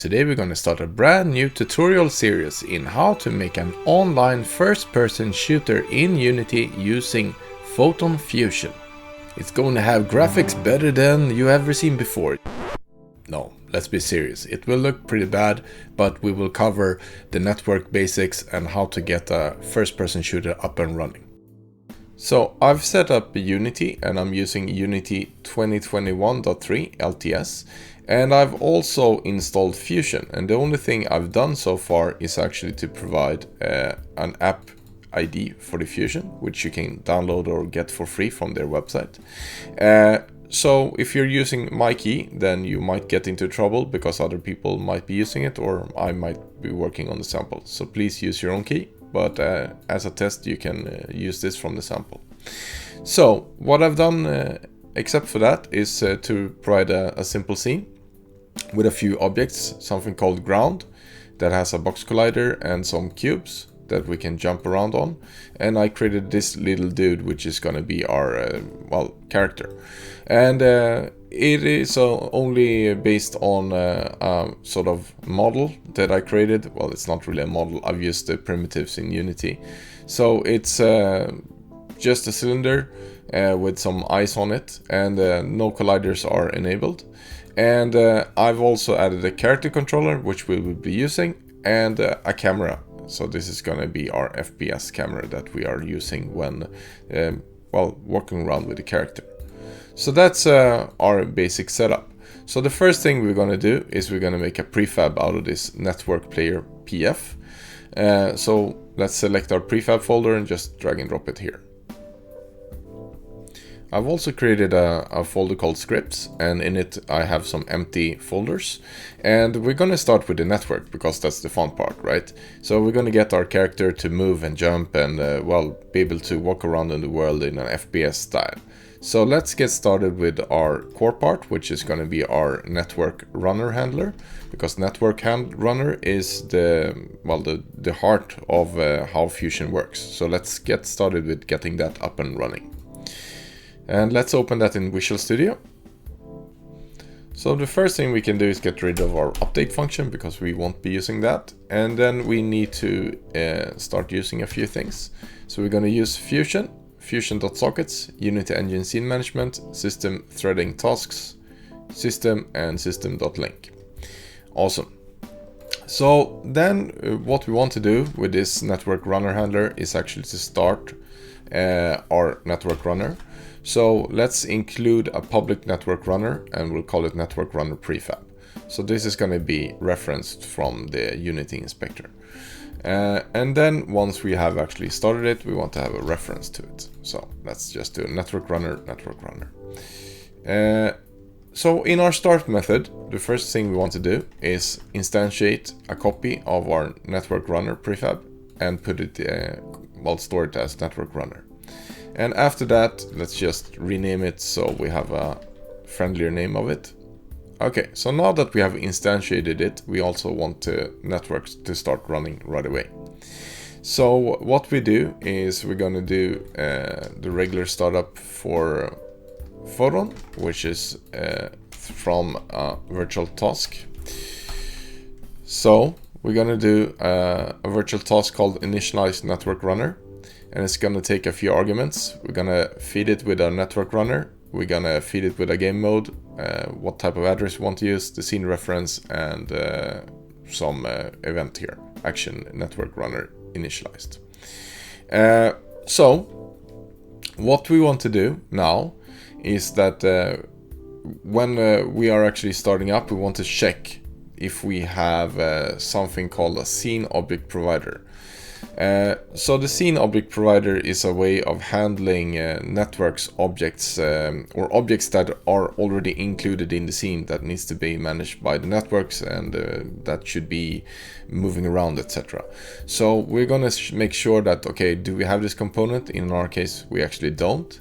Today we're going to start a brand new tutorial series in how to make an online first-person shooter in Unity using Photon Fusion. It's going to have graphics better than you ever seen before. No, let's be serious. It will look pretty bad, but we will cover the network basics and how to get a first-person shooter up and running. So I've set up Unity and I'm using Unity 2021.3 LTS. And I've also installed Fusion, and the only thing I've done so far is actually to provide an app ID for the Fusion, which you can download or get for free from their website. So if you're using my key, then you might get into trouble because other people might be using it, or I might be working on the sample. So please use your own key, but as a test you can use this from the sample. So what I've done except for that is to provide a simple scene with a few objects, something called ground that has a box collider and some cubes that we can jump around on. And I created this little dude, which is going to be our character. And it is only based on a sort of model that I created. Well, it's not really a model. I've used the primitives in Unity. So it's just a cylinder with some eyes on it, and no colliders are enabled. And I've also added a character controller, which we will be using, and a camera. So this is going to be our FPS camera that we are using when walking around with the character. So that's our basic setup. So the first thing we're going to do is we're going to make a prefab out of this network player PF. So let's select our prefab folder and just drag and drop it here. I've also created a folder called scripts, and in it I have some empty folders. And we're going to start with the network because that's the fun part, right? So we're going to get our character to move and jump and be able to walk around in the world in an FPS style. So let's get started with our core part, which is going to be our network runner handler, because network runner is the heart of how Fusion works. So let's get started with getting that up and running. And let's open that in Visual Studio. So the first thing we can do is get rid of our update function because we won't be using that. And then we need to start using a few things. So we're going to use Fusion, Fusion.sockets, Unity Engine Scene Management, System Threading Tasks, System, and System.link. Awesome. So then what we want to do with this network runner handler is actually to start our network runner. So let's include a public network runner, and we'll call it network runner prefab. So this is going to be referenced from the Unity inspector. And then once we have actually started it, we want to have a reference to it. So let's just do network runner. So in our start method, the first thing we want to do is instantiate a copy of our network runner prefab and put it, store it as network runner. And after that, let's just rename it so we have a friendlier name of it. Okay, so now that we have instantiated it, we also want the networks to start running right away. So what we do is we're going to do the regular startup for Photon, which is from a virtual task. So we're going to do a virtual task called initialize network runner. And it's going to take a few arguments. We're going to feed it with our network runner. We're going to feed it with a game mode, what type of address we want to use, the scene reference, and some event here, action network runner initialized. So what we want to do now is that when we are actually starting up, we want to check if we have something called a scene object provider. So the scene object provider is a way of handling networks objects or objects that are already included in the scene that needs to be managed by the networks, and that should be moving around, etc. So we're going to make sure that, okay, do we have this component? In our case, we actually don't.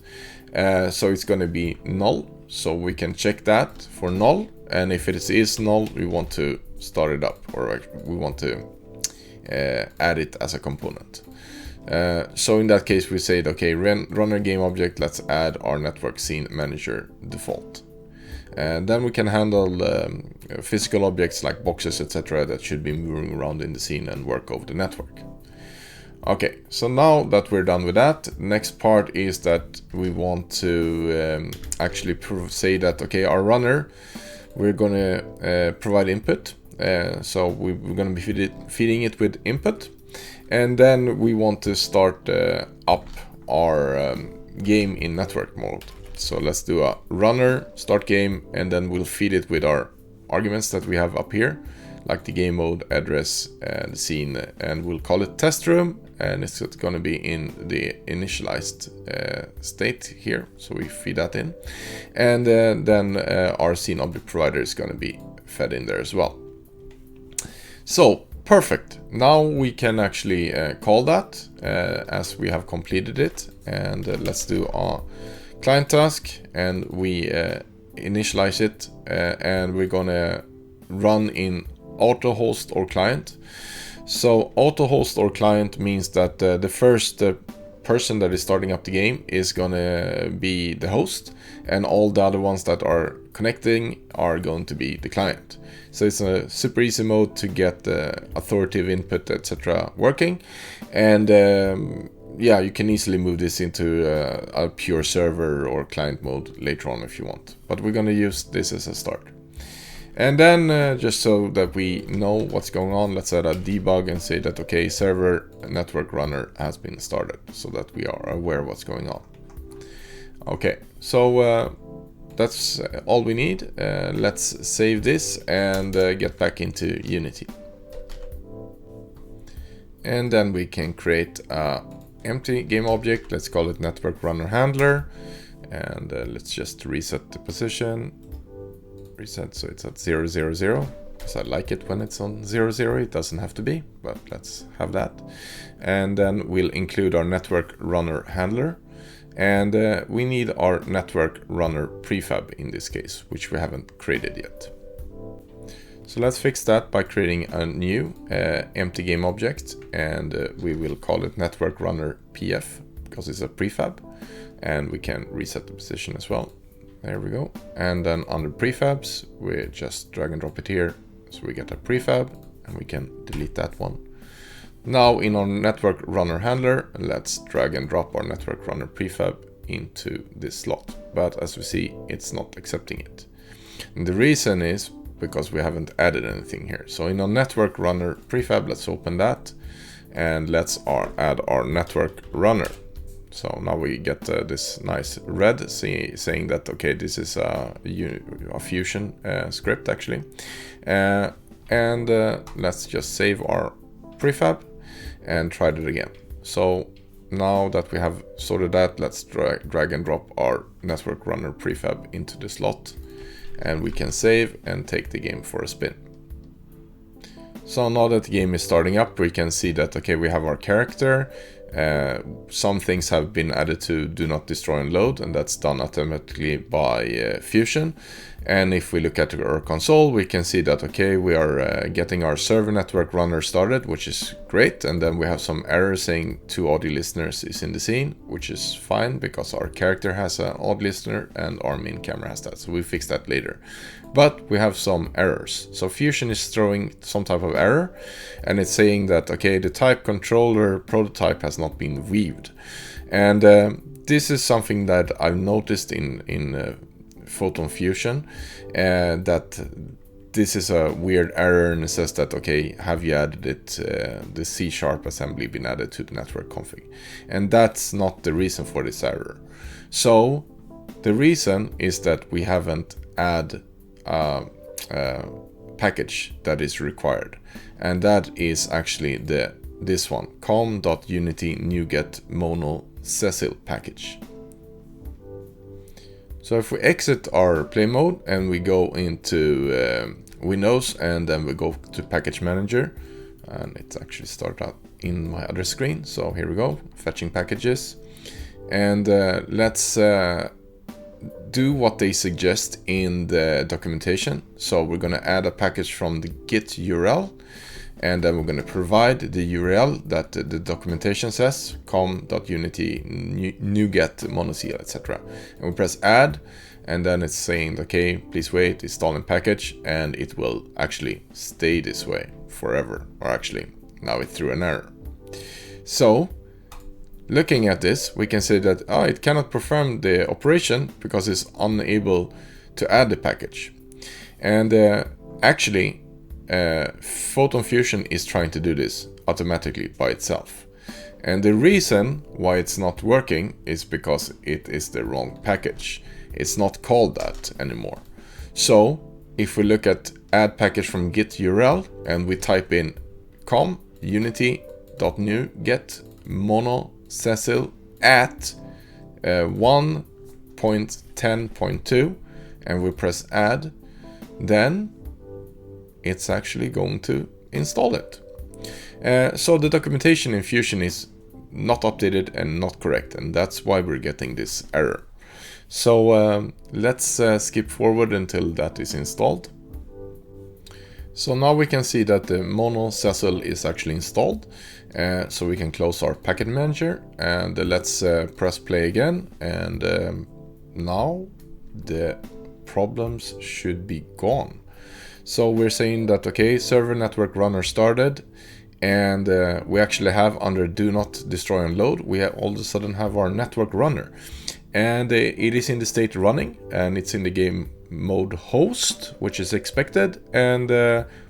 So it's going to be null. So we can check that for null. And if it is null, we want to start it up, or we want to add it as a component. So in that case we said, okay, runner game object, let's add our network scene manager default. And then we can handle physical objects like boxes, etc., that should be moving around in the scene and work over the network. Okay, so now that we're done with that, next part is that we want to actually say that, okay, our runner, we're going to provide input. So we're going to be feeding it with input. And then we want to start up our game in network mode. So let's do a runner, start game, and then we'll feed it with our arguments that we have up here, like the game mode, address, and scene, and we'll call it test room, and it's going to be in the initialized state here, so we feed that in, and then our scene object provider is going to be fed in there as well. So perfect, now we can actually call that as we have completed it, and let's do our client task, and we initialize it, and we're gonna run in auto host or client. So auto host or client means that the first person that is starting up the game is gonna be the host, and all the other ones that are connecting are going to be the client. So it's a super easy mode to get the authoritative input, etc. working, and yeah, you can easily move this into a pure server or client mode later on if you want. But we're going to use this as a start. And then just so that we know what's going on, let's add a debug and say that, okay, server network runner has been started, so that we are aware of what's going on. Okay, so that's all we need. Let's save this and get back into Unity. And then we can create a empty game object. Let's call it network runner handler, and let's just reset the position. Reset so it's at 0, 0, 0, because I like it when it's on 0, 0. It doesn't have to be, but let's have that. And then we'll include our network runner handler, and we need our network runner prefab in this case, which we haven't created yet. So let's fix that by creating a new empty game object, and we will call it network runner PF because it's a prefab, and we can reset the position as well. There we go. And then under prefabs, we just drag and drop it here, so we get a prefab, and we can delete that one. Now in our network runner handler, let's drag and drop our network runner prefab into this slot, but as we see, it's not accepting it. And the reason is because we haven't added anything here. So in our network runner prefab, let's open that, and let's add our network runner. So now we get this nice red saying that, okay, this is a Fusion script actually. And let's just save our prefab and try it again. So now that we have sorted that, let's drag and drop our network runner prefab into the slot, and we can save and take the game for a spin. So now that the game is starting up, we can see that, okay, we have our character. Some things have been added to do not destroy and load, and that's done automatically by Fusion. And if we look at our console, we can see that, okay, we are getting our server network runner started, which is great. And then we have some errors saying 2 audio listeners is in the scene, which is fine because our character has an audio listener and our main camera has that. So we fix that later. But we have some errors. So Fusion is throwing some type of error, and it's saying that, okay, the type controller prototype has not been weaved. And this is something that I've noticed in Photon Fusion, that this is a weird error, and it says that, okay, have you added it, the C# assembly been added to the network config? And that's not the reason for this error. So the reason is that we haven't added package that is required, and that is actually this one, com.unity NuGet mono Cecil package. So if we exit our play mode and we go into Windows, and then we go to package manager, and it's actually started out in my other screen. So here we go, fetching packages, and let's do what they suggest in the documentation. So we're going to add a package from the git URL, and then we're going to provide the URL that the documentation says, com.unity NuGet monocl, etc. And we press add, and then it's saying, okay, please wait, installing package, and it will actually stay this way forever. Or actually, now it threw an error. So, looking at this, we can say that it cannot perform the operation because it's unable to add the package. And actually, Photon Fusion is trying to do this automatically by itself. And the reason why it's not working is because it is the wrong package. It's not called that anymore. So if we look at add package from git URL and we type in com unity.new-get mono Cecil at 1.10.2 and we press add, then it's actually going to install it. So the documentation in Fusion is not updated and not correct, and that's why we're getting this error. So let's skip forward until that is installed. So now we can see that the mono Cecil is actually installed. So we can close our package manager and let's press play again, and now the problems should be gone. So we're saying that, okay, server network runner started, and we actually have under do not destroy and load, we all of a sudden have our network runner, and it is in the state running, and it's in the game mode host, which is expected, and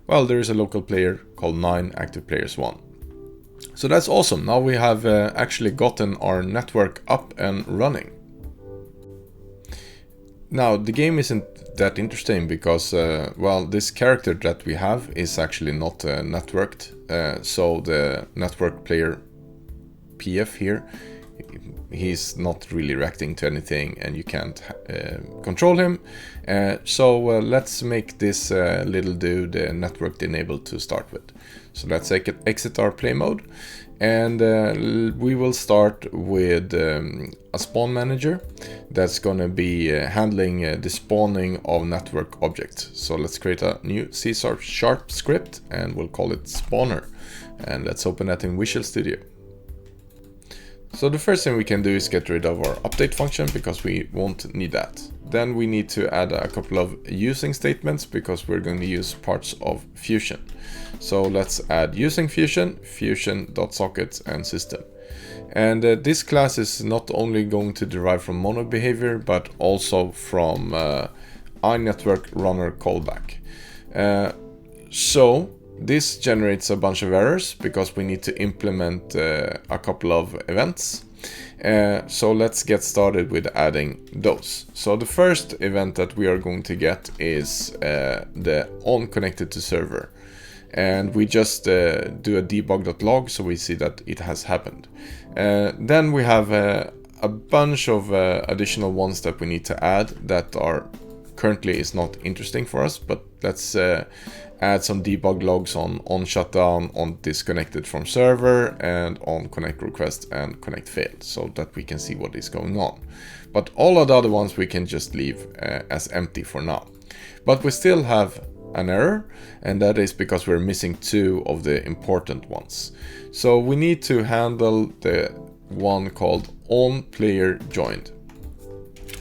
well, there is a local player called 9 active players 1. So that's awesome. Now we have actually gotten our network up and running. Now the game isn't that interesting because well, this character that we have is actually not networked, so the network player PF here, he's not really reacting to anything and you can't control him. So let's make this little dude networked enabled to start with. So let's exit our play mode, and we will start with a spawn manager that's going to be handling the spawning of network objects. So let's create a new C# script and we'll call it spawner, and let's open that in Visual Studio. So the first thing we can do is get rid of our update function because we won't need that. Then we need to add a couple of using statements because we're going to use parts of Fusion. So let's add using Fusion, fusion.sockets and system. And this class is not only going to derive from mono behavior, but also from iNetwork runner callback. So this generates a bunch of errors because we need to implement a couple of events. So let's get started with adding those. So the first event that we are going to get is the on connected to server. And we just do a debug.log so we see that it has happened. Then we have a bunch of additional ones that we need to add that are currently is not interesting for us, but let's add some debug logs on shutdown, on disconnected from server, and on connect request and connect failed, so that we can see what is going on. But all of the other ones we can just leave as empty for now. But we still have an error, and that is because we're missing 2 of the important ones. So we need to handle the one called on player joined.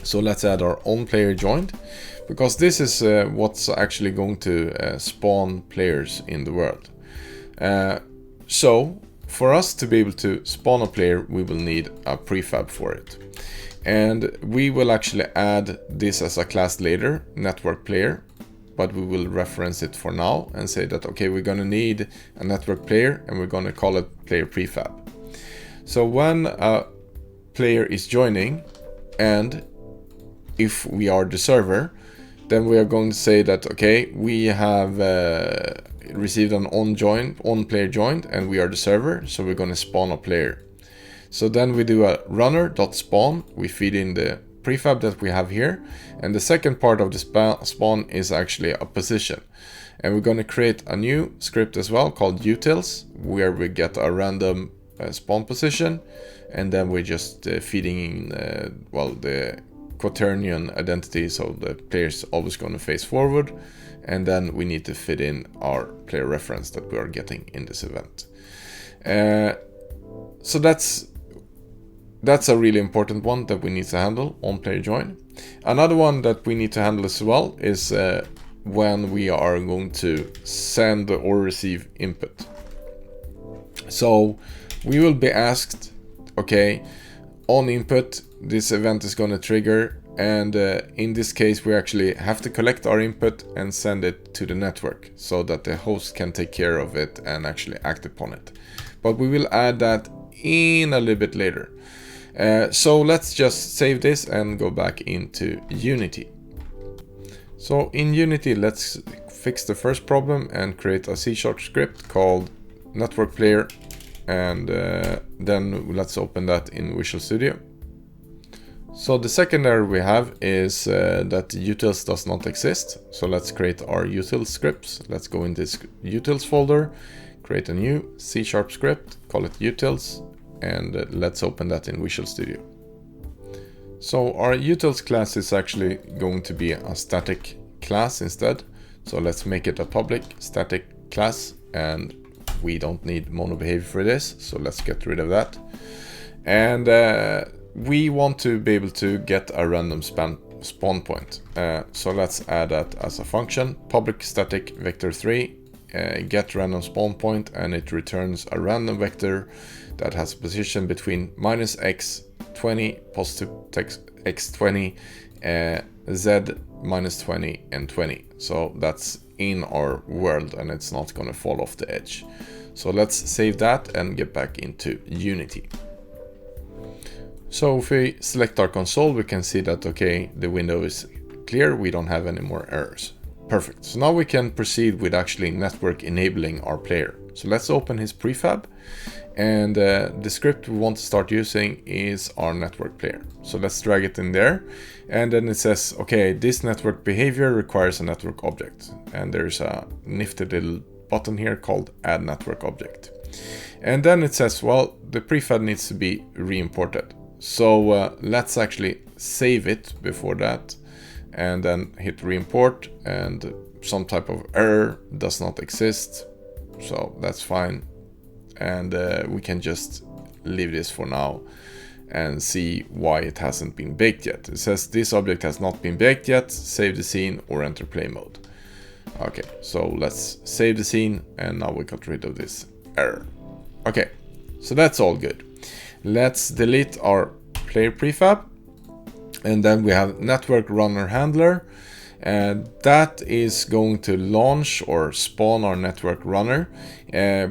So let's add our on player joined, because this is what's actually going to spawn players in the world. So for us to be able to spawn a player, we will need a prefab for it. And we will actually add this as a class later, network player, but we will reference it for now and say that, okay, we're going to need a network player and we're going to call it player prefab. So when a player is joining, and if we are the server, then we are going to say that, okay, we have received an on player joined and we are the server, so we're going to spawn a player. So then we do a runner.spawn, we feed in the prefab that we have here, and the second part of the spawn is actually a position. And we're going to create a new script as well called utils, where we get a random spawn position, and then we're just feeding in well, the quaternion identity, so the player's always going to face forward, and then we need to fit in our player reference that we are getting in this event. So that's a really important one that we need to handle on player join. Another one that we need to handle as well is when we are going to send or receive input. So we will be asked, okay, on input, this event is going to trigger, and in this case we actually have to collect our input and send it to the network so that the host can take care of it and actually act upon it. But we will add that in a little bit later. So let's just save this and go back into Unity. So in Unity, let's fix the first problem and create a C# script called network player, and then let's open that in Visual Studio. So the second error we have is that utils does not exist. So let's create our utils scripts. Let's go in this utils folder, create a new C# script, call it utils, and let's open that in Visual Studio. So our utils class is actually going to be a static class instead. So let's make it a public static class, and we don't need mono behavior for this. So let's get rid of that. And we want to be able to get a random spawn point. So let's add that as a function, public static vector3, get random spawn point, and it returns a random vector that has a position between -x20, positive x20, z -20 and 20. So that's in our world and it's not going to fall off the edge. So let's save that and get back into Unity. So if we select our console, we can see that, okay, the window is clear, we don't have any more errors. Perfect. So now we can proceed with actually network enabling our player. So let's open his prefab, and the script we want to start using is our network player. So let's drag it in there, and then it says, okay, this network behavior requires a network object, and there's a nifty little button here called add network object. And then it says, well, the prefab needs to be re-imported. So let's actually save it before that, and then hit re-import, and some type of error does not exist, so that's fine. And we can just leave this for now and see why it hasn't been baked yet. It says this object has not been baked yet, save the scene or enter play mode. Okay, so let's save the scene, and now we got rid of this error. Okay, so that's all good. Let's delete our player prefab, and then we have network runner handler, and that is going to launch or spawn our network runner,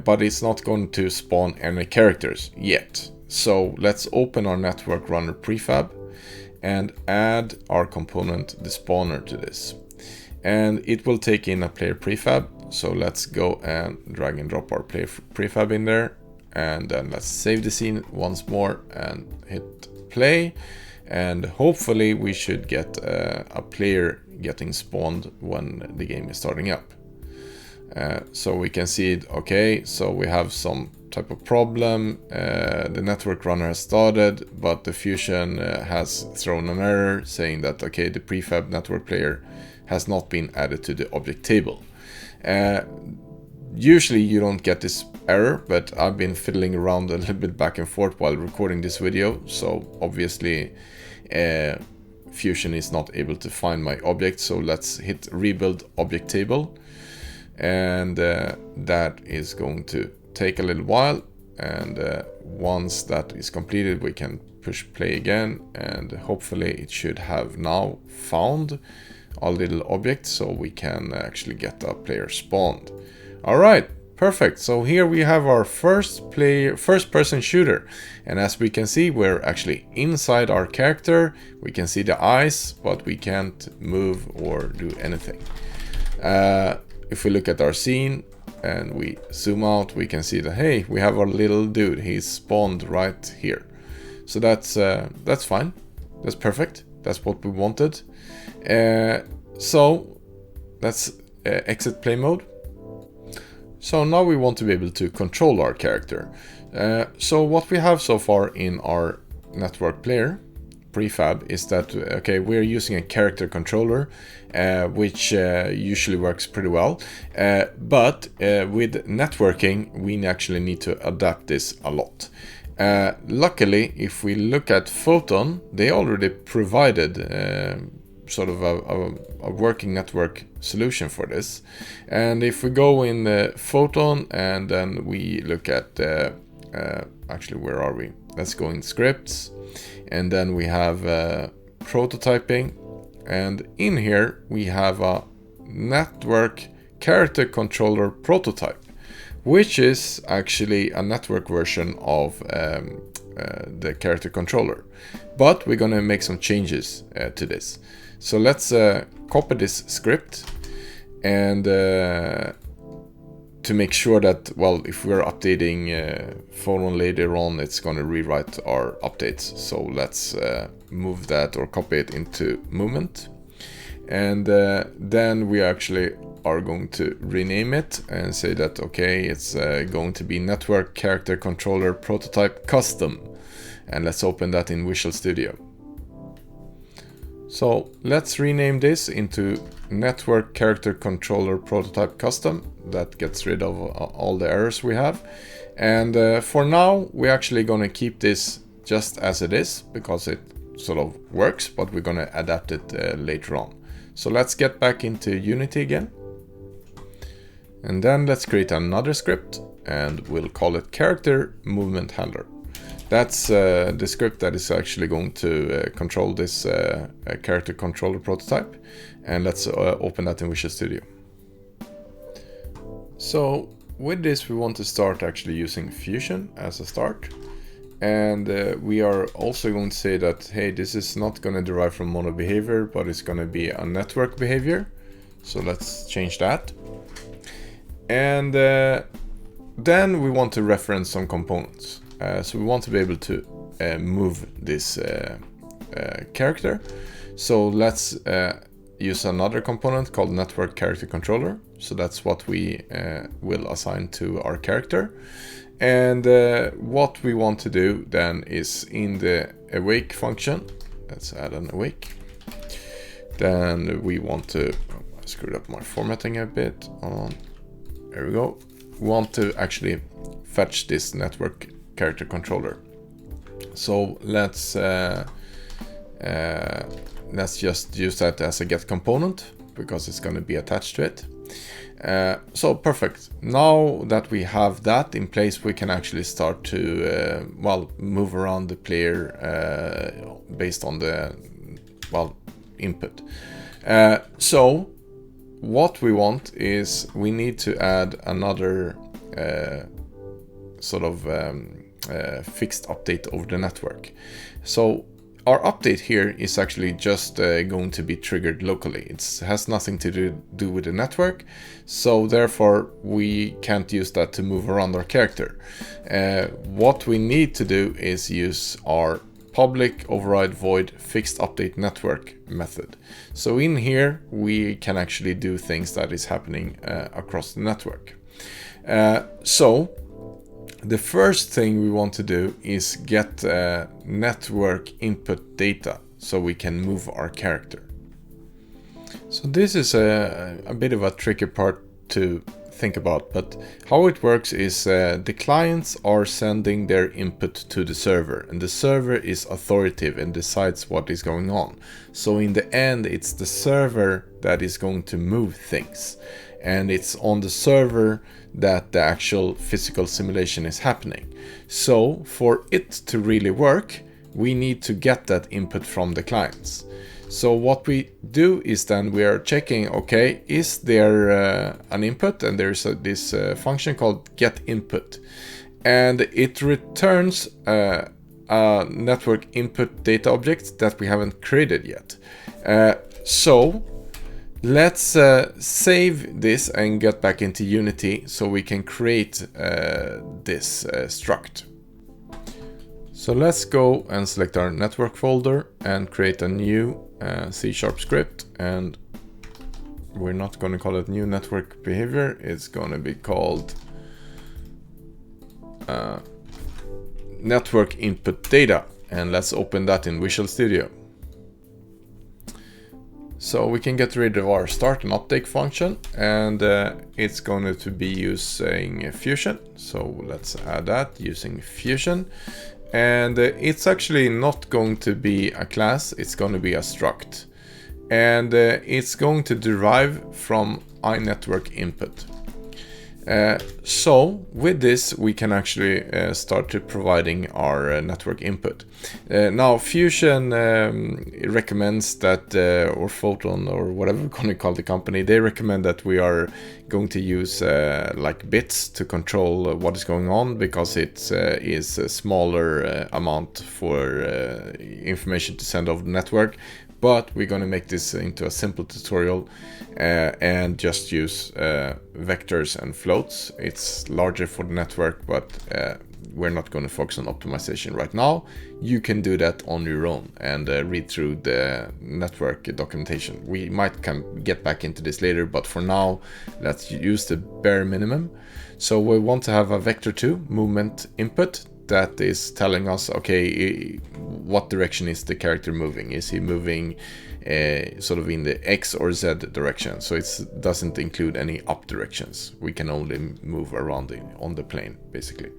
but it's not going to spawn any characters yet. So let's open our network runner prefab and add our component, the spawner, to this, and it will take in a player prefab. So let's go and drag and drop our player prefab in there, and then let's save the scene once more and hit play, and hopefully we should get a player getting spawned when the game is starting up. So we can see it. Okay, so we have some type of problem. The network runner has started, but the Fusion has thrown an error saying that, okay, the prefab network player has not been added to the object table. Usually you don't get this error, but I've been fiddling around a little bit back and forth while recording this video, so obviously Fusion is not able to find my object. So let's hit rebuild object table, and that is going to take a little while, and once that is completed we can push play again, and hopefully it should have now found our little object so we can actually get a player spawned. Alright, perfect. So here we have our first person shooter, and as we can see, we're actually inside our character. We can see the eyes, but we can't move or do anything. If we look at our scene and we zoom out, we can see that, hey, we have our little dude. He's spawned right here. So that's fine. That's perfect. That's what we wanted. So let's exit play mode. So now we want to be able to control our character. So what we have so far in our network player prefab is that, okay, we're using a character controller, which usually works pretty well. But with networking, we actually need to adapt this a lot. Luckily, if we look at Photon, they already provided sort of a working network solution for this. And if we go in the Photon and then we look at actually, where are we? Let's go in scripts, and then we have prototyping, and in here we have a network character controller prototype, which is actually a network version of the character controller. But we're gonna make some changes to this. So let's copy this script, and to make sure that, well, if we're updating Photon later on, it's gonna rewrite our updates. So let's move that or copy it into movement. And then we actually are going to rename it and say that, okay, it's going to be network character controller prototype custom. And let's open that in Visual Studio. So let's rename this into network character controller prototype custom. That gets rid of all the errors we have. And for now, we're actually going to keep this just as it is because it sort of works, but we're going to adapt it later on. So let's get back into Unity again. And then let's create another script, and we'll call it character movement handler. That's the script that is actually going to control this character controller prototype. And let's open that in Visual Studio. So with this, we want to start actually using Fusion as a start. And we are also going to say that, hey, this is not going to derive from mono behavior, but it's going to be a network behavior. So let's change that. And then we want to reference some components. So we want to be able to move this character. So let's use another component called network character controller. So that's what we will assign to our character. And what we want to do then is in the awake function, let's add an awake. Then we want to, I screwed up my formatting a bit. There we go. We want to actually fetch this network character controller. So let's just use that as a get component because it's going to be attached to it. So perfect. Now that we have that in place, we can actually start to well, move around the player based on the, well, input. So what we want is we need to add another sort of fixed update over the network. So our update here is actually just going to be triggered locally. It has nothing to do with the network, so therefore we can't use that to move around our character. What we need to do is use our public override void fixed update network method. So in here we can actually do things that is happening across the network. So the first thing we want to do is get network input data so we can move our character. So this is a bit of a tricky part to think about, but how it works is the clients are sending their input to the server, and the server is authoritative and decides what is going on. So in the end, it's the server that is going to move things, and it's on the server that the actual physical simulation is happening. So for it to really work, we need to get that input from the clients. So what we do is then we are checking, okay, is there an input? And there's this function called get input, and it returns a network input data object that we haven't created yet. So let's save this and get back into Unity so we can create this struct. So let's go and select our network folder and create a new C# script, and we're not going to call it new network behavior, it's going to be called network input data, and let's open that in Visual Studio. So we can get rid of our start and update function, and it's going to be using Fusion. So let's add that using Fusion. And it's actually not going to be a class, it's going to be a struct. And it's going to derive from iNetwork input. So with this we can actually start to providing our network input. Now Fusion recommends that, or Photon, or whatever we're going to call the company, they recommend that we are going to use like bits to control what is going on, because it is a smaller amount for information to send over the network. But we're going to make this into a simple tutorial and just use vectors and floats. It's larger for the network, but we're not going to focus on optimization right now. You can do that on your own and read through the network documentation. We might get back into this later, but for now, let's use the bare minimum. So we want to have a vector2 movement input that is telling us, okay, what direction is the character moving? Is he moving sort of in the X or Z direction? So it doesn't include any up directions. We can only move around on the plane, basically.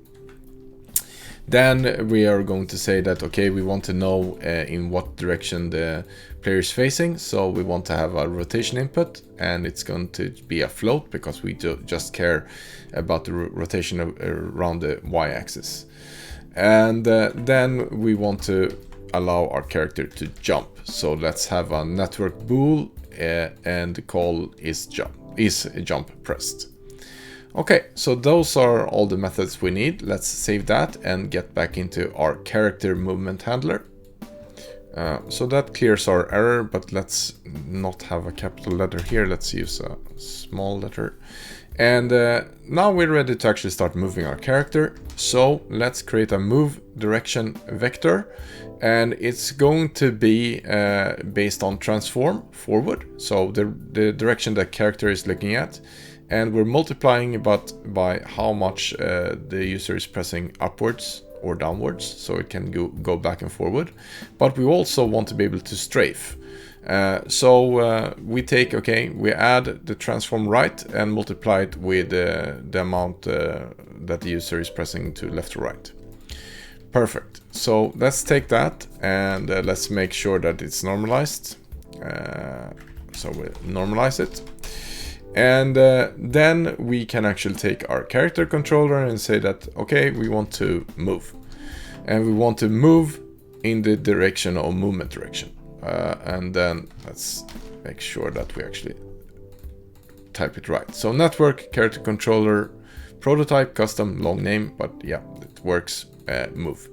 Then we are going to say that, okay, we want to know in what direction the player is facing. So we want to have a rotation input, and it's going to be a float because we just care about the rotation around the Y-axis. And then we want to allow our character to jump. So let's have a network bool and the call is jump pressed. Okay, so those are all the methods we need. Let's save that and get back into our character movement handler. So that clears our error, but let's not have a capital letter here. Let's use a small letter. And now we're ready to actually start moving our character. So let's create a move direction vector, and it's going to be based on transform forward. So the direction the character is looking at, and we're multiplying by how much the user is pressing upwards or downwards, so it can go back and forward. But we also want to be able to strafe. So we add the transform right and multiply it with the amount that the user is pressing to left or right. Perfect. So let's take that and let's make sure that it's normalized. So we'll normalize it. And then we can actually take our character controller and say that, okay, we want to move. And we want to move in the direction of movement direction. And then let's make sure that we actually type it right. So network, character controller, prototype, custom, long name, but yeah, it works, move.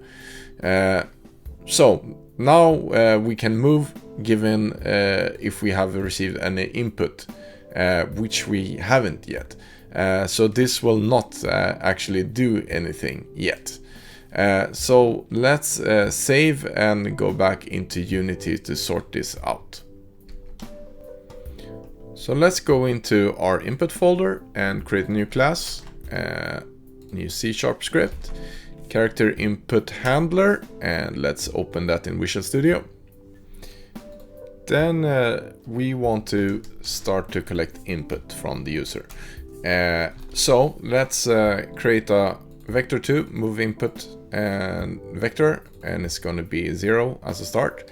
So now we can move given if we have received any input, which we haven't yet. So this will not actually do anything yet. So let's save and go back into Unity to sort this out. So let's go into our input folder and create a new class, new C# script, character input handler, and let's open that in Visual Studio. Then we want to start to collect input from the user. So let's create a vector2 move input and vector, and it's going to be 0 as a start.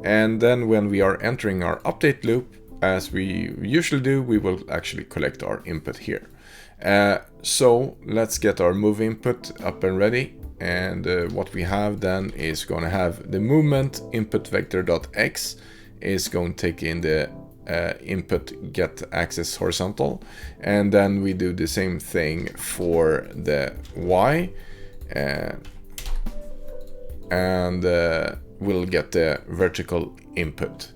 And then when we are entering our update loop, as we usually do, we will actually collect our input here. So let's get our move input up and ready. And what we have then is going to have the movement input vector.x is going to take in the input get axis horizontal, and then we do the same thing for the y, and we'll get the vertical input.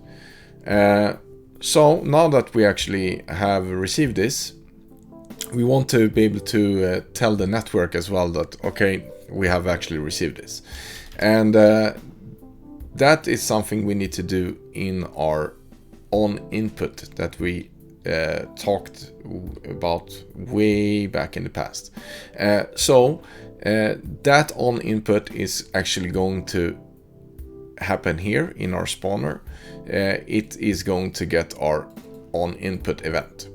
So now that we actually have received this, we want to be able to tell the network as well that, okay, we have actually received this. And that is something we need to do in our on input that we talked about way back in the past. So that on input is actually going to happen here in our spawner, it is going to get our onInput event.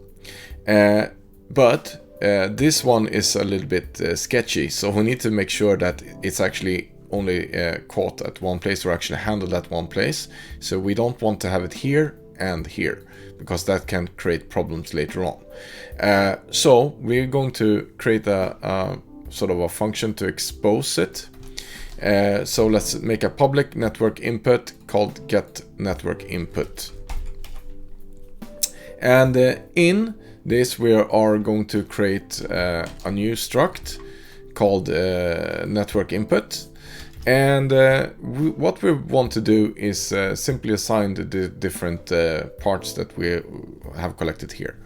But this one is a little bit sketchy, so we need to make sure that it's actually only caught at one place, or actually handled at one place. So we don't want to have it here and here, because that can create problems later on. So we're going to create a sort of a function to expose it. So let's make a public network input called getNetworkInput. And in this we are going to create a new struct called network input. And what we want to do is simply assign the different parts that we have collected here.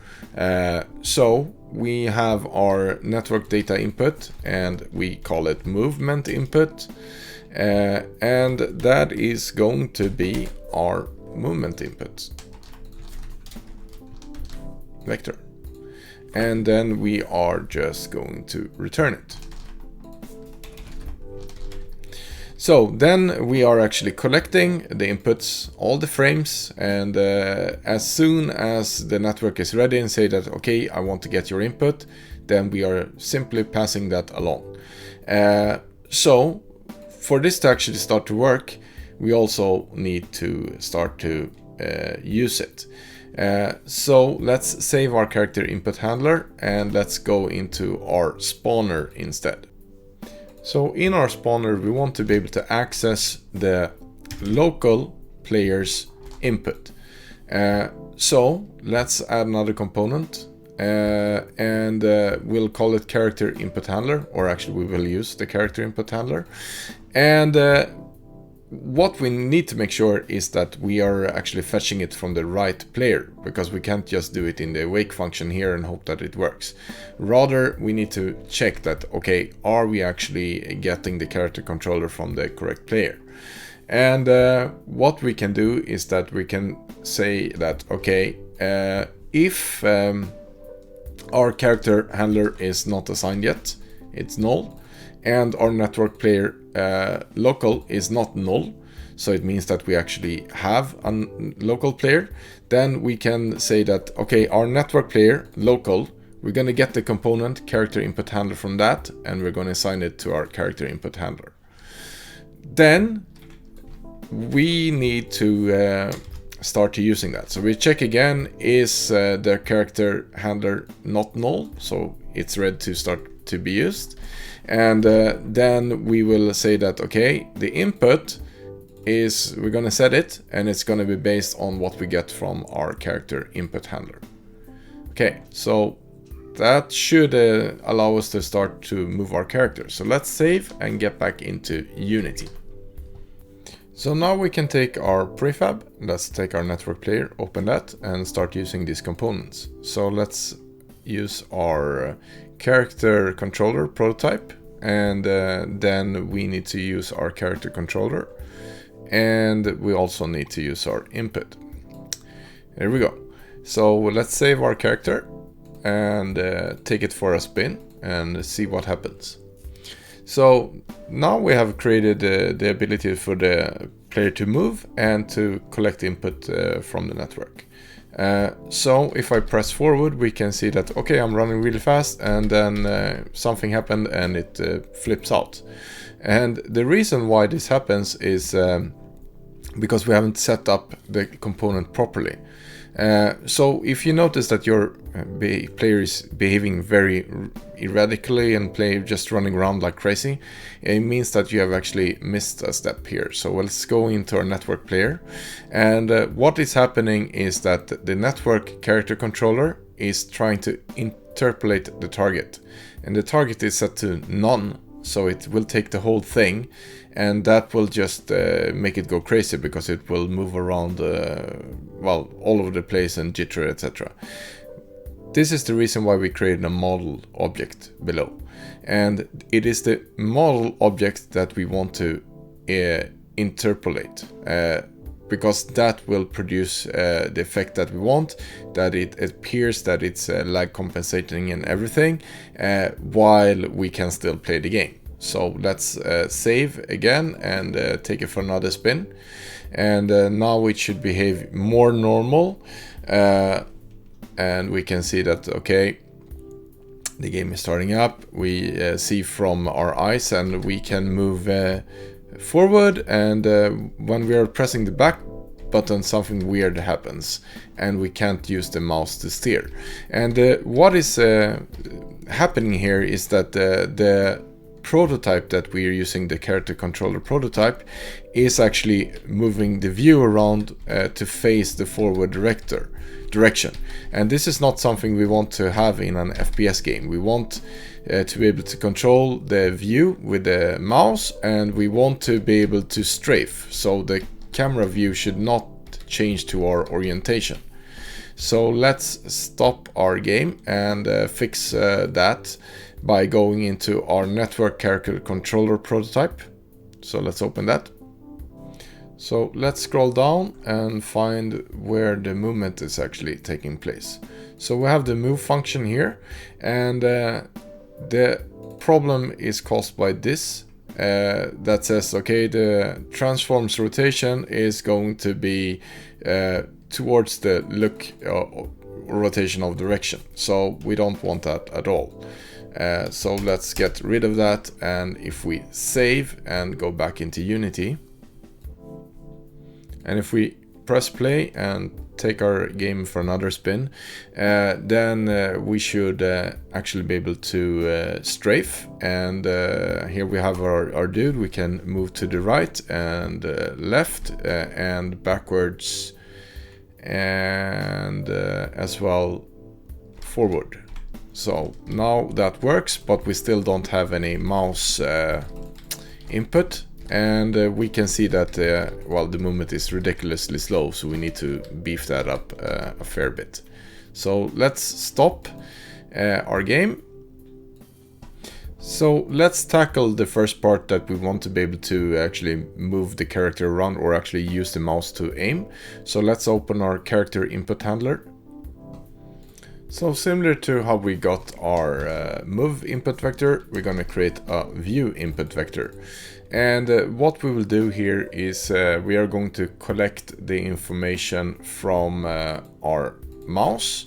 So we have our network data input, and we call it movement input, and that is going to be our movement input vector. And then we are just going to return it. So then we are actually collecting the inputs, all the frames, and as soon as the network is ready and say that, okay, I want to get your input, then we are simply passing that along. So for this to actually start to work, we also need to start to use it. So let's save our character input handler, and let's go into our spawner instead. So in our spawner, we want to be able to access the local player's input. So let's add another component, and we'll call it character input handler, or actually we will use the character input handler. And what we need to make sure is that we are actually fetching it from the right player, because we can't just do it in the wake function here and hope that it works. Rather, we need to check that, okay, are we actually getting the character controller from the correct player? And what we can do is that we can say that, okay, if our character handler is not assigned yet, it's null, and our network player local is not null, so it means that we actually have a local player, then we can say that, okay, our network player local, we're going to get the component character input handler from that, and we're going to assign it to our character input handler. Then we need to start using that. So we check again, is the character handler not null, so it's ready to start to be used. And then we will say that, okay, the input is, we're going to set it, and it's going to be based on what we get from our character input handler. Okay, so that should allow us to start to move our character. So let's save and get back into Unity. So now we can take our prefab, let's take our network player, open that, and start using these components. So let's use our character controller prototype, and then we need to use our character controller, and we also need to use our input. There we go. So let's save our character and take it for a spin and see what happens. So now we have created the ability for the player to move and to collect input from the network. So if I press forward, we can see that, okay, I'm running really fast, and then something happened and it flips out. And the reason why this happens is because we haven't set up the component properly. So if you notice that your player is behaving very erratically and just running around like crazy, it means that you have actually missed a step here. So let's go into our network player, and what is happening is that the network character controller is trying to interpolate the target, and the target is set to none, so it will take the whole thing, and that will just make it go crazy, because it will move around well, all over the place and jitter, etc. This is the reason why we created a model object below, and it is the model object that we want to interpolate, because that will produce the effect that we want, that it appears that it's lag compensating and everything, while we can still play the game. So let's save again and take it for another spin. And now it should behave more normal. And we can see that, okay, the game is starting up. We see from our eyes, and we can move forward, and when we are pressing the back button, something weird happens and we can't use the mouse to steer. And what is happening here is that the prototype that we are using, the character controller prototype, is actually moving the view around to face the forward direction. And this is not something we want to have in an FPS game. We want to be able to control the view with the mouse, and we want to be able to strafe, so the camera view should not change to our orientation. So let's stop our game and fix that by going into our network character controller prototype. So let's open that. So let's scroll down and find where the movement is actually taking place. So we have the move function here, and the problem is caused by this that says, okay, the transform's rotation is going to be towards the look rotation of direction. So we don't want that at all. So let's get rid of that, and if we save and go back into Unity, and if we press play and take our game for another spin, then we should actually be able to strafe. And here we have our dude. We can move to the right and left and backwards, and as well forward. So now that works, but we still don't have any mouse input. And we can see that, well, the movement is ridiculously slow, so we need to beef that up a fair bit. So let's stop our game. So let's tackle the first part, that we want to be able to actually move the character around, or actually use the mouse to aim. So let's open our character input handler. So similar to how we got our move input vector, we're going to create a view input vector. And what we will do here is we are going to collect the information from our mouse.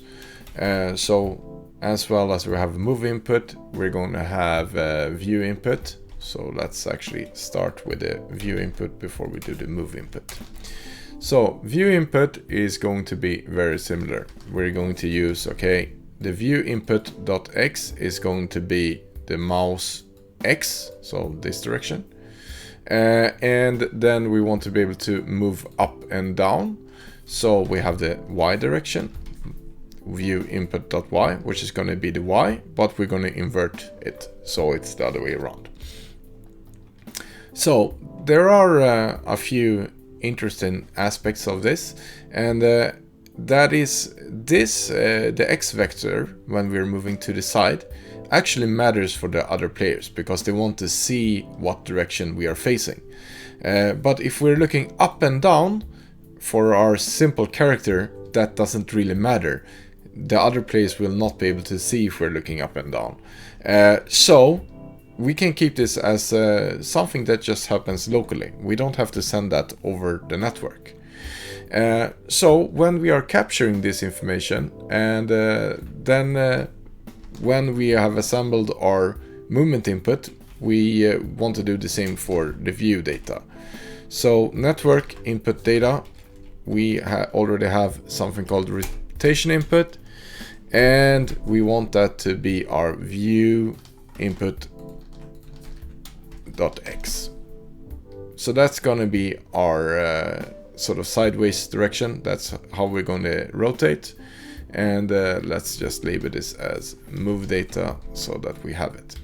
So as well as we have move input, we're going to have view input. So let's actually start with the view input before we do the move input. So view input is going to be very similar. We're going to use, okay, the view input.x is going to be the mouse x, so this direction. And then we want to be able to move up and down. So we have the y direction, view input.y, which is going to be the y, but we're going to invert it, so it's the other way around. So there are a few interesting aspects of this, and that is this, the x vector, when we're moving to the side, actually matters for the other players, because they want to see what direction we are facing. But if we're looking up and down for our simple character, that doesn't really matter. The other players will not be able to see if we're looking up and down. So we can keep this as something that just happens locally. We don't have to send that over the network. So when we are capturing this information, and then when we have assembled our movement input, we want to do the same for the view data. So network input data, we already have something called rotation input, and we want that to be our view input .x. So that's going to be our sort of sideways direction. That's how we're going to rotate. And let's just label this as move data so that we have it.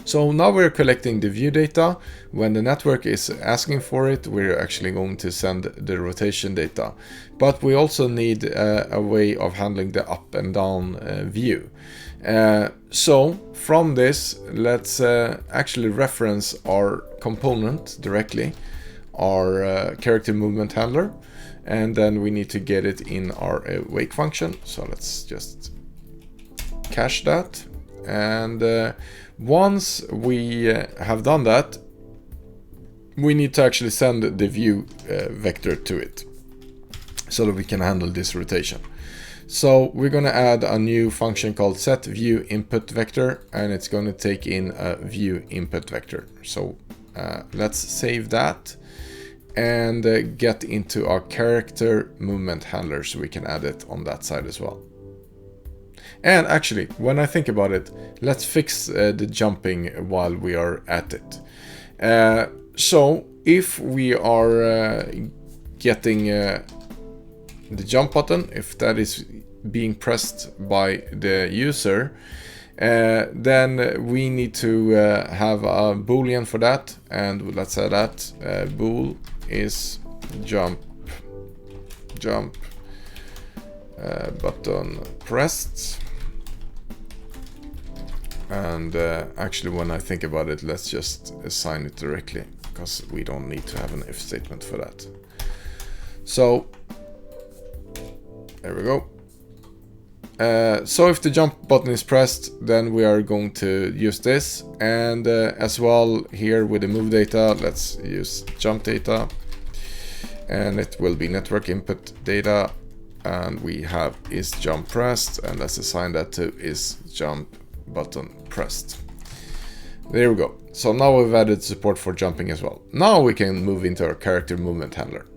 So now we're collecting the view data. When the network is asking for it, we're actually going to send the rotation data. But we also need a way of handling the up and down view. So from this, let's actually reference our component directly, our character movement handler, and then we need to get it in our wake function. So let's just cache that, And once we have done that, we need to actually send the view vector to it so that we can handle this rotation. So we're going to add a new function called setViewInputVector, and it's going to take in a viewInputVector. So let's save that and get into our character movement handler so we can add it on that side as well. And actually, when I think about it, let's fix the jumping while we are at it. So if we are getting the jump button, if that is being pressed by the user, then we need to have a boolean for that, and let's say that bool is jump button pressed. And actually, when I think about it, let's just assign it directly, because we don't need to have an if statement for that. So there we go. So if the jump button is pressed, then we are going to use this, and as well here with the move data, let's use jump data, and it will be network input data, and we have is jump pressed, and let's assign that to is jump button pressed. There we go. So now we've added support for jumping as well. Now we can move into our character movement handler.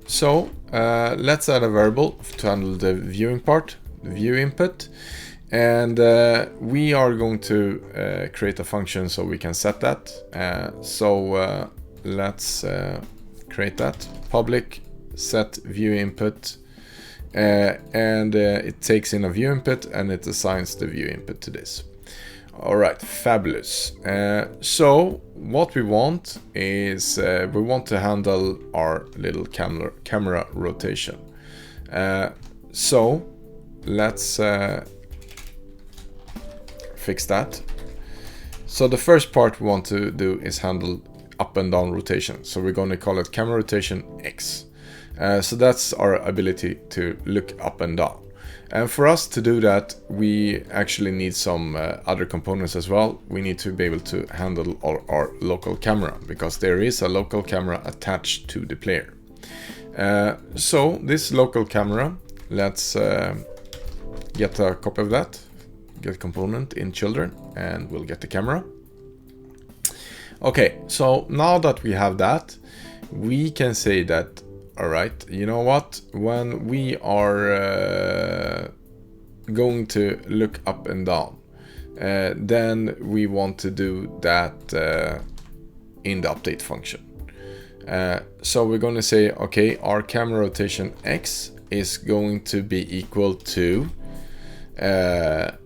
So let's add a variable to handle the viewing part, the view input, and we are going to create a function so we can set that. So let's create that public set view input, and it takes in a view input and it assigns the view input to this. All right, fabulous. So what we want is we want to handle our little camera rotation. So let's fix that. So the first part we want to do is handle up and down rotation. So we're going to call it camera rotation X. So that's our ability to look up and down. And for us to do that, we actually need some other components as well. We need to be able to handle our local camera, because there is a local camera attached to the player. So this local camera, let's get a copy of that, get component in children, and we'll get the camera. Okay, so now that we have that, we can say that, all right, you know what, when we are going to look up and down, then we want to do that in the update function. So we're going to say, okay, our camera rotation X is going to be equal to the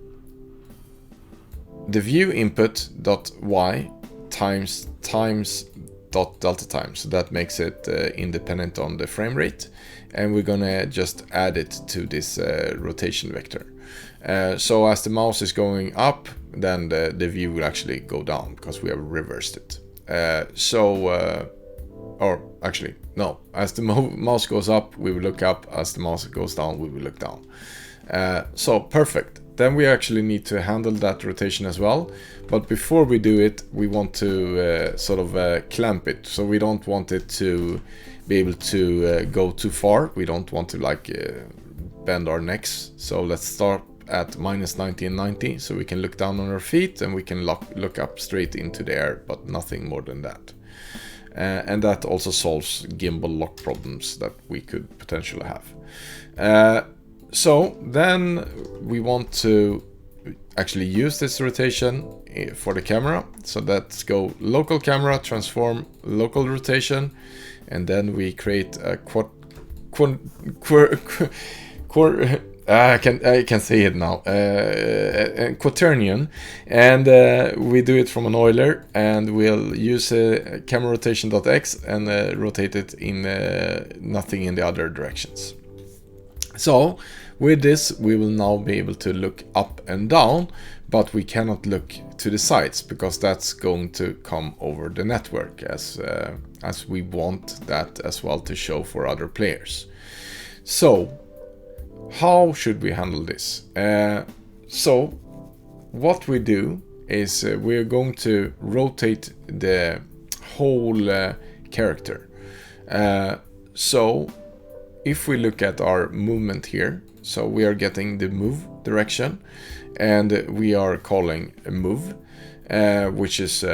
view input dot Y times dot delta time. So that makes it independent on the frame rate, and we're gonna just add it to this rotation vector. So as the mouse is going up, then the view will actually go down because we have reversed it. Or actually no, as the mouse goes up we will look up, as the mouse goes down we will look down. So perfect. Then we actually need to handle that rotation as well. But before we do it, we want to sort of clamp it. So we don't want it to be able to go too far. We don't want to like bend our necks. So let's start at -90 and 90. So we can look down on our feet and we can look up straight into the air, but nothing more than that. And that also solves gimbal lock problems that we could potentially have. So then we want to actually use this rotation for the camera. So let's go local camera, transform local rotation, and then we create a I can say it now, quaternion, and we do it from an Euler, and we'll use camera rotation.x and rotate it in nothing in the other directions. So with this we will now be able to look up and down, but we cannot look to the sides because that's going to come over the network, as we want that as well to show for other players. So how should we handle this? So what we do is we're going to rotate the whole character. So if we look at our movement here, so we are getting the move direction, and we are calling a move, which is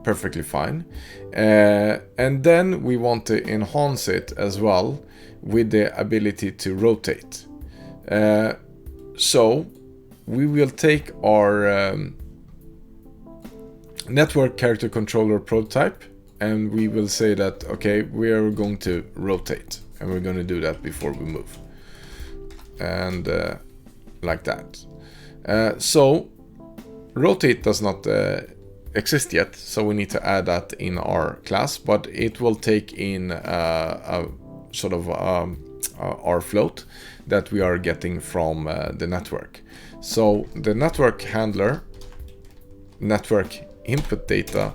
perfectly fine. And then we want to enhance it as well with the ability to rotate. So we will take our network character controller prototype, and we will say that, okay, we are going to rotate, and we're going to do that before we move. And like that. So rotate does not exist yet, so we need to add that in our class, but it will take in a sort of our float that we are getting from the network. So the network handler, network input data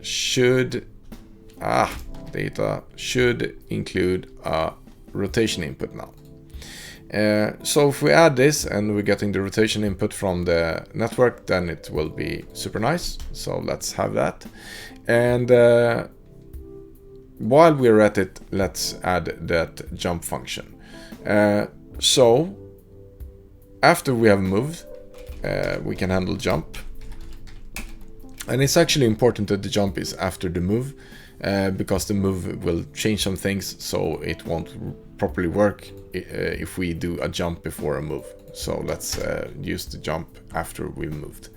should include a rotation input now. So if we add this and we're getting the rotation input from the network, then it will be super nice. So let's have that. And while we're at it, let's add that jump function. So after we have moved, we can handle jump. And it's actually important that the jump is after the move, because the move will change some things, so it won't properly work if we do a jump before a move. So let's use the jump after we've moved.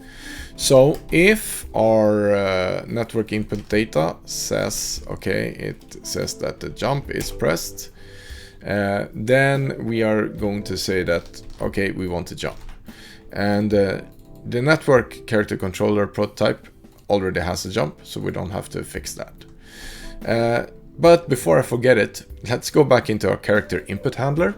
So if our network input data says, okay, it says that the jump is pressed, then we are going to say that, okay, we want to jump. And the network character controller prototype already has a jump, so we don't have to fix that. But before I forget it, let's go back into our character input handler.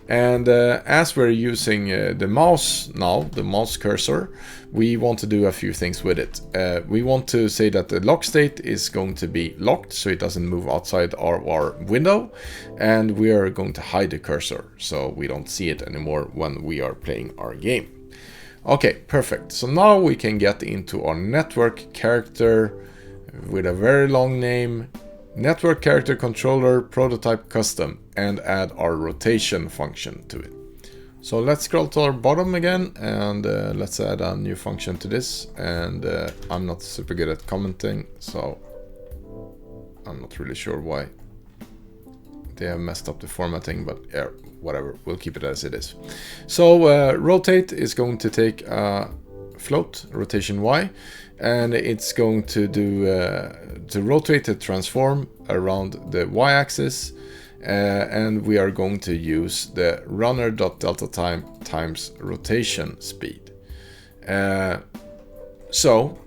And as we're using the mouse now, the mouse cursor, we want to do a few things with it. We want to say that the lock state is going to be locked, so it doesn't move outside our window. And we are going to hide the cursor, so we don't see it anymore when we are playing our game. Okay, perfect. So now we can get into our network character with a very long name, network character controller prototype custom, and add our rotation function to it. So let's scroll to our bottom again, and let's add a new function to this. And I'm not super good at commenting, so I'm not really sure why they have messed up the formatting, but yeah, whatever, we'll keep it as it is. So rotate is going to take a float, rotation Y, and it's going to do to rotate the transform around the Y-axis, and we are going to use the runner.delta time times rotation speed. So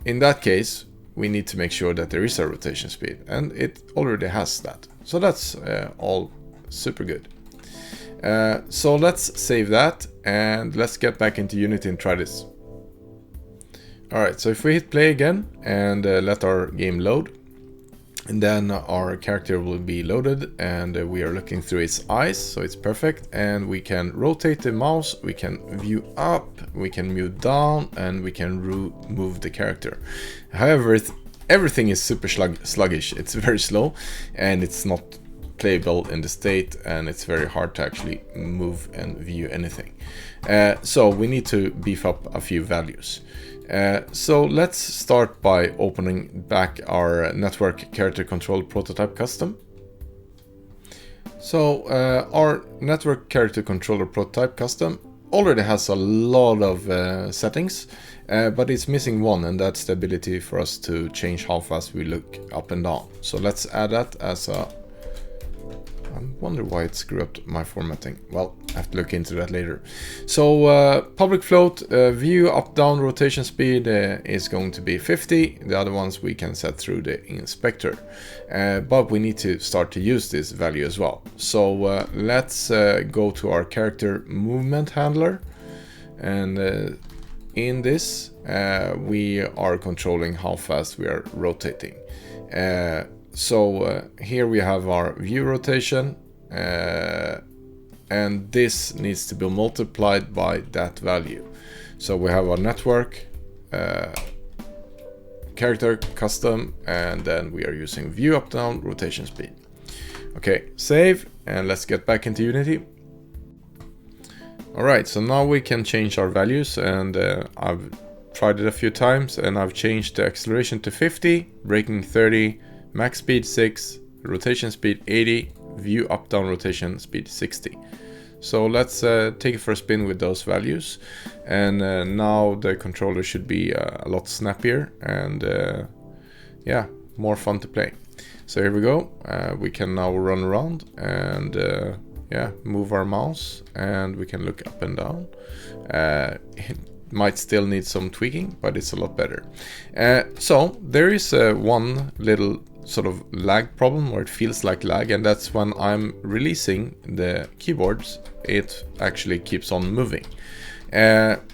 in that case, we need to make sure that there is a rotation speed, and it already has that. So that's all super good. So let's save that, and let's get back into Unity and try this. Alright, so if we hit play again and let our game load, and then our character will be loaded, and we are looking through its eyes, so it's perfect. And we can rotate the mouse, we can view up, we can move down, and we can move the character. However, everything is super sluggish. It's very slow, and it's not playable in the state, and it's very hard to actually move and view anything. So we need to beef up a few values. So let's start by opening back our network character control prototype custom. So our network character controller prototype custom already has a lot of settings, but it's missing one, and that's the ability for us to change how fast we look up and down. So let's add that as a... I wonder why it screwed up my formatting. Well, I have to look into that later. So public float, view up down rotation speed is going to be 50. The other ones we can set through the inspector, but we need to start to use this value as well. So let's go to our character movement handler, and in this we are controlling how fast we are rotating. So here we have our view rotation, and this needs to be multiplied by that value. So we have our network, character, custom, and then we are using view up, down, rotation speed. Okay, save, and let's get back into Unity. Alright, so now we can change our values, and I've tried it a few times, and I've changed the acceleration to 50, braking 30, max speed 6, rotation speed 80, view up down rotation speed 60. So let's take it for a spin with those values, and now the controller should be a lot snappier and yeah, more fun to play. So here we go. We can now run around and yeah, move our mouse, and we can look up and down. It might still need some tweaking, but it's a lot better. So there is one little sort of lag problem, or it feels like lag, and that's when I'm releasing the keyboards, it actually keeps on moving.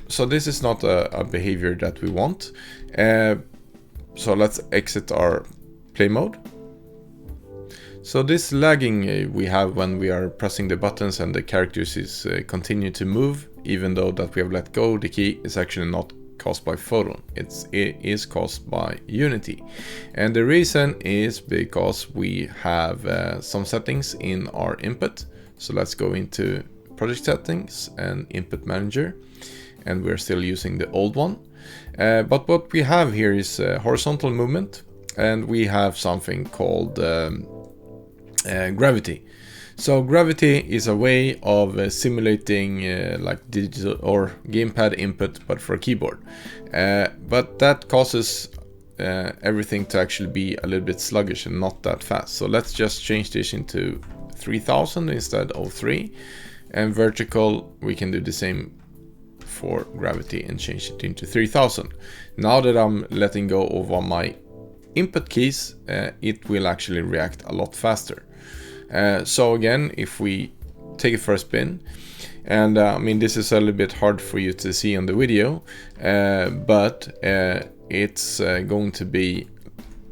So this is not a behavior that we want. So let's exit our play mode. So this lagging we have when we are pressing the buttons and the characters is continue to move, even though that we have let go the key, is actually not caused by Photon. It is caused by Unity. And the reason is because we have some settings in our input. So let's go into project settings and input manager, and we're still using the old one. But what we have here is horizontal movement, and we have something called gravity. So gravity is a way of simulating like digital or gamepad input, but for a keyboard. But that causes everything to actually be a little bit sluggish and not that fast. So let's just change this into 3000 instead of 3. And vertical, we can do the same for gravity and change it into 3000. Now that I'm letting go of my input keys, it will actually react a lot faster. So again, if we take it for a spin, and I mean, this is a little bit hard for you to see on the video, but it's going to be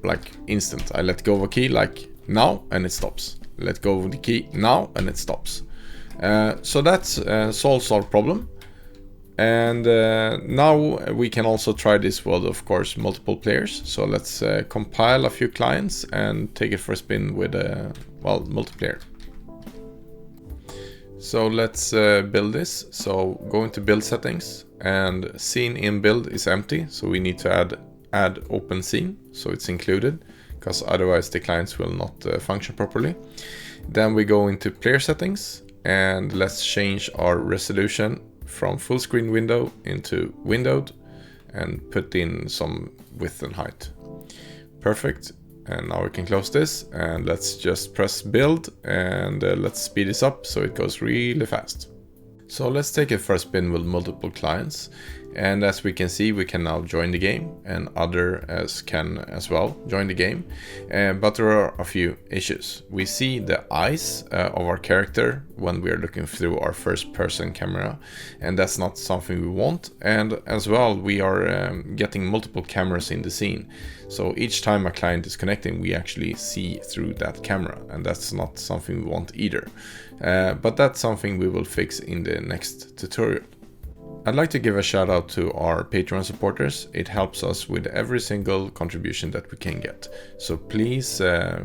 like instant. I let go of a key like now and it stops. Let go of the key now and it stops. So that's solves our problem. And now we can also try this with, of course, multiple players. So let's compile a few clients and take it for a spin with well, multiplayer. So let's build this. So go into build settings, and scene in build is empty, so we need to add open scene so it's included, because otherwise the clients will not function properly. Then we go into player settings, and let's change our resolution from full screen window into windowed, and put in some width and height. Perfect. And now we can close this, and let's just press build, and let's speed this up so it goes really fast. So let's take a first spin with multiple clients, and as we can see, we can now join the game, and others can as well join the game. But there are a few issues. We see the eyes of our character when we are looking through our first person camera, and that's not something we want. And as well, we are getting multiple cameras in the scene. So each time a client is connecting, we actually see through that camera, and that's not something we want either. But that's something we will fix in the next tutorial. I'd like to give a shout out to our Patreon supporters. It helps us with every single contribution that we can get. So please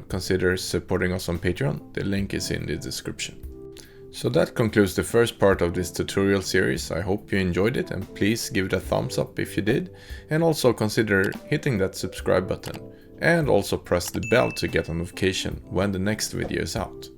consider supporting us on Patreon. The link is in the description. So that concludes the first part of this tutorial series. I hope you enjoyed it, and please give it a thumbs up if you did. And also consider hitting that subscribe button. And also press the bell to get a notification when the next video is out.